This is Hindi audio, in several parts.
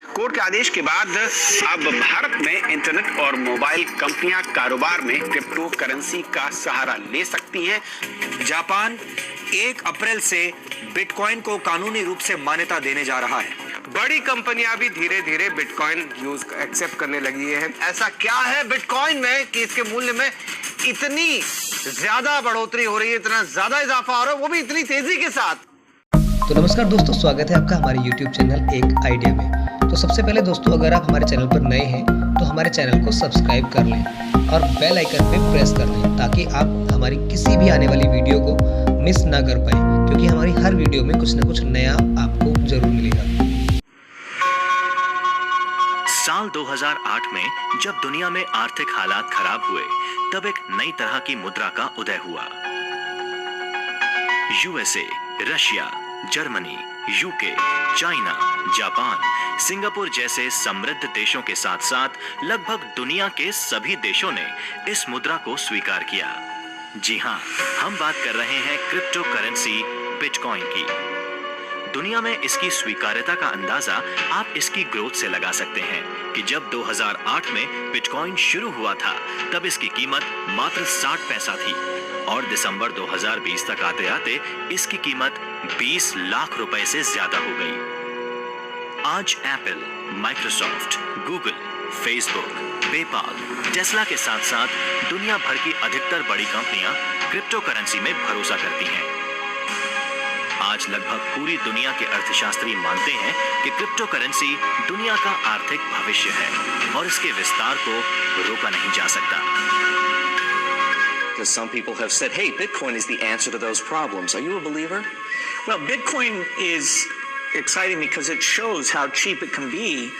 कोर्ट के आदेश के बाद अब भारत में इंटरनेट और मोबाइल कंपनियां कारोबार में क्रिप्टो करेंसी का सहारा ले सकती हैं। जापान 1 अप्रैल से बिटकॉइन को कानूनी रूप से मान्यता देने जा रहा है। बड़ी कंपनियां भी धीरे धीरे बिटकॉइन एक्सेप्ट करने लगी है। ऐसा क्या है बिटकॉइन में कि इसके मूल्य में इतनी ज्यादा बढ़ोतरी हो रही है, इतना ज्यादा इजाफा हो रहा है, वो भी इतनी तेजी के साथ। तो नमस्कार दोस्तों, स्वागत है आपका हमारे YouTube चैनल एक आइडिया में। तो सबसे पहले दोस्तों, अगर आप हमारे चैनल पर नए हैं तो हमारे चैनल को सब्सक्राइब कर लें और बेल आइकन पे प्रेस कर लें ताकि आप हमारी किसी भी आने वाली वीडियो को मिस ना कर पाएं, क्योंकि हमारी हर वीडियो में कुछ न कुछ नया आपको जरूर मिलेगा। साल 2008 में जब दुनिया में आर्थिक हालात खराब हुए, तब एक नई तरह की मुद्रा का उदय हुआ। USA, Russia, Germany, UK, China, Japan, Singapore जैसे समृद्ध देशों के साथ साथ लगभग दुनिया के सभी देशों ने इस मुद्रा को स्वीकार किया। जी हां, हम बात कर रहे हैं क्रिप्टो करेंसी बिटकॉइन की। दुनिया में इसकी स्वीकार्यता का अंदाजा आप इसकी ग्रोथ से लगा सकते हैं कि जब 2008 में बिटकॉइन शुरू हुआ था, तब इसकी कीमत मात्र 60 पैसा थी और दिसंबर 2020 तक आते आते इसकी कीमत 20 लाख रुपए से ज्यादा हो गई। आज Apple, Microsoft, Google, Facebook, PayPal, Tesla के साथ साथ दुनिया भर की अधिकतर बड़ी कंपनियां क्रिप्टो करेंसी में भरोसा करती हैं। आज लगभग पूरी दुनिया के अर्थशास्त्री मानते हैं कि क्रिप्टो करेंसी दुनिया का आर्थिक भविष्य है और इसके विस्तार को रोका नहीं जा सकता। Because some people have said, hey, Bitcoin is the answer to those problems. Are you a believer? Well, Bitcoin is exciting because it shows how cheap it can be.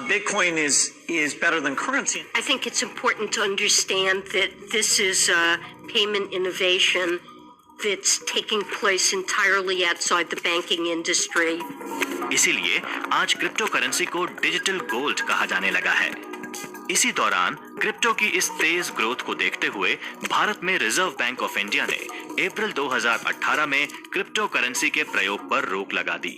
Bitcoin is better than currency. I think it's important to understand that this is a payment innovation that's taking place entirely outside the banking industry. इसीलिए आज क्रिप्टो करेंसी को डिजिटल गोल्ड कहा जाने लगा है। इसी दौरान क्रिप्टो की इस तेज ग्रोथ को देखते हुए भारत में रिजर्व बैंक ऑफ इंडिया ने अप्रैल 2018 में क्रिप्टो करेंसी के प्रयोग पर रोक लगा दी।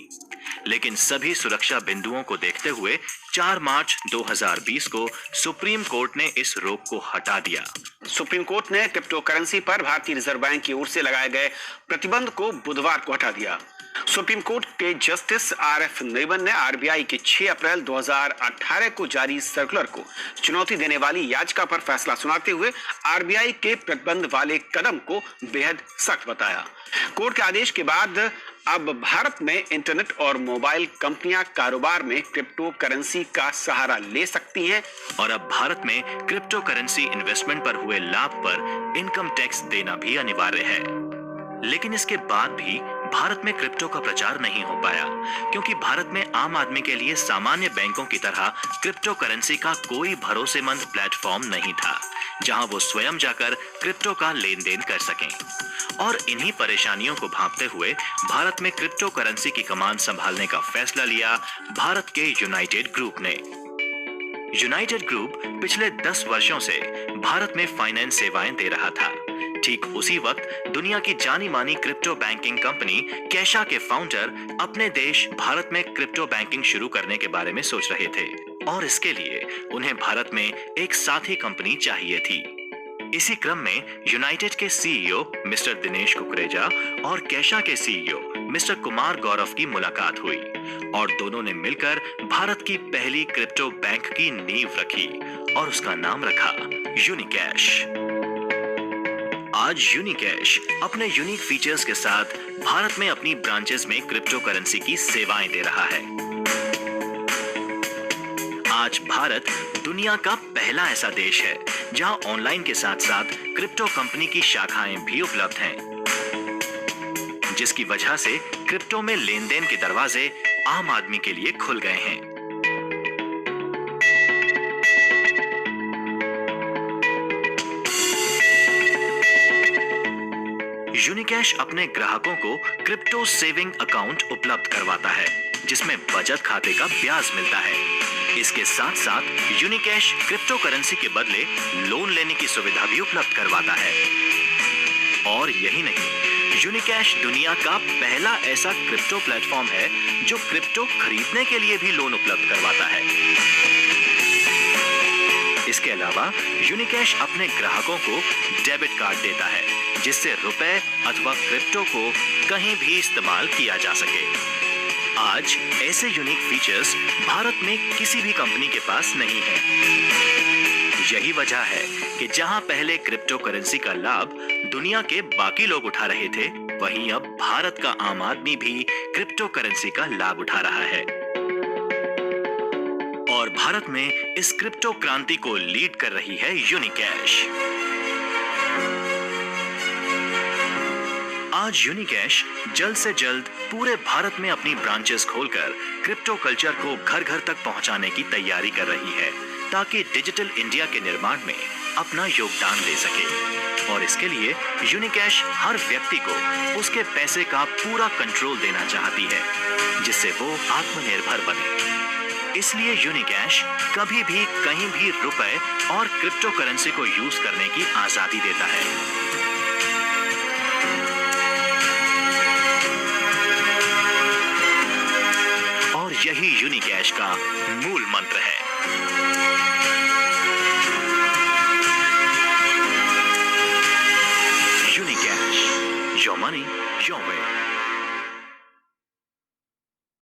लेकिन सभी सुरक्षा बिंदुओं को देखते हुए 4 मार्च 2020 को सुप्रीम कोर्ट ने इस रोक को हटा दिया। सुप्रीम कोर्ट ने क्रिप्टो करेंसी पर भारतीय रिजर्व बैंक की ओर से लगाए गए प्रतिबंध को बुधवार को हटा दिया। सुप्रीम कोर्ट के जस्टिस आरएफ नरीमन ने आरबीआई के 6 अप्रैल 2018 को जारी सर्कुलर को चुनौती देने वाली याचिका पर फैसला सुनाते हुए आरबीआई के प्रतिबंध वाले कदम को बेहद सख्त बताया। कोर्ट के आदेश के बाद अब भारत में इंटरनेट और मोबाइल कंपनियां कारोबार में क्रिप्टो करेंसी का सहारा ले सकती हैं और अब भारत में क्रिप्टो करेंसी इन्वेस्टमेंट पर हुए लाभ पर इनकम टैक्स देना भी अनिवार्य है। लेकिन इसके बाद भी भारत में क्रिप्टो का प्रचार नहीं हो पाया, क्योंकि भारत में आम आदमी के लिए सामान्य बैंकों की तरह क्रिप्टो करेंसी का कोई भरोसेमंद प्लेटफॉर्म नहीं था जहां वो स्वयं जाकर क्रिप्टो का लेन देन कर सकें। और इन्हीं परेशानियों को भांपते हुए भारत में क्रिप्टो करेंसी की कमान संभालने का फैसला लिया भारत के यूनाइटेड ग्रुप ने। यूनाइटेड ग्रुप पिछले 10 वर्षों से भारत में फाइनेंस सेवाएं दे रहा था। ठीक उसी वक्त दुनिया की जानी मानी क्रिप्टो बैंकिंग कंपनी कैशा के फाउंडर अपने देश भारत में क्रिप्टो बैंकिंग शुरू करने के बारे में सोच रहे थे और इसके लिए उन्हें भारत में एक साथी कंपनी चाहिए थी। इसी क्रम में यूनाइटेड के सीईओ मिस्टर दिनेश कुकरेजा और कैशा के सीईओ मिस्टर कुमार गौरव की मुलाकात हुई और दोनों ने मिलकर भारत की पहली क्रिप्टो बैंक की नींव रखी और उसका नाम रखा यूनिकैश। आज यूनिकैश अपने यूनिक फीचर्स के साथ भारत में अपनी ब्रांचेस में क्रिप्टो करेंसी की सेवाएं दे रहा है। आज भारत दुनिया का पहला ऐसा देश है जहां ऑनलाइन के साथ साथ क्रिप्टो कंपनी की शाखाएं भी उपलब्ध हैं, जिसकी वजह से क्रिप्टो में लेन देन के दरवाजे आम आदमी के लिए खुल गए हैं। यूनिकैश अपने ग्राहकों को क्रिप्टो सेविंग अकाउंट उपलब्ध करवाता है, जिसमें बचत खाते का ब्याज मिलता है। इसके साथ साथ यूनिकैश क्रिप्टो करेंसी के बदले लोन लेने की सुविधा भी उपलब्ध करवाता है। और यही नहीं, यूनिकैश दुनिया का पहला ऐसा क्रिप्टो प्लेटफॉर्म है जो क्रिप्टो खरीदने के लिए भी लोन उपलब्ध करवाता है। इसके अलावा यूनिकैश अपने ग्राहकों को डेबिट कार्ड देता है जिससे रुपए अथवा क्रिप्टो को कहीं भी इस्तेमाल किया जा सके। आज ऐसे यूनिक फीचर्स भारत में किसी भी कंपनी के पास नहीं है। यही वजह है कि जहां पहले क्रिप्टो करेंसी का लाभ दुनिया के बाकी लोग उठा रहे थे, वहीं अब भारत का आम आदमी भी क्रिप्टो करेंसी का लाभ उठा रहा है। और भारत में इस क्रिप्टो क्रांति को लीड कर रही है यूनिकैश। आज यूनिकैश जल्द से जल्द पूरे भारत में अपनी ब्रांचेस खोलकर क्रिप्टो कल्चर को घर घर तक पहुंचाने की तैयारी कर रही है ताकि डिजिटल इंडिया के निर्माण में अपना योगदान दे सके। और इसके लिए यूनिकैश हर व्यक्ति को उसके पैसे का पूरा कंट्रोल देना चाहती है जिससे वो आत्मनिर्भर बने। इसलिए यूनिकैश कभी भी कहीं भी रुपए और क्रिप्टो करेंसी को यूज करने की आजादी देता है। और यही यूनिकैश का मूल मंत्र है। Your money, your way.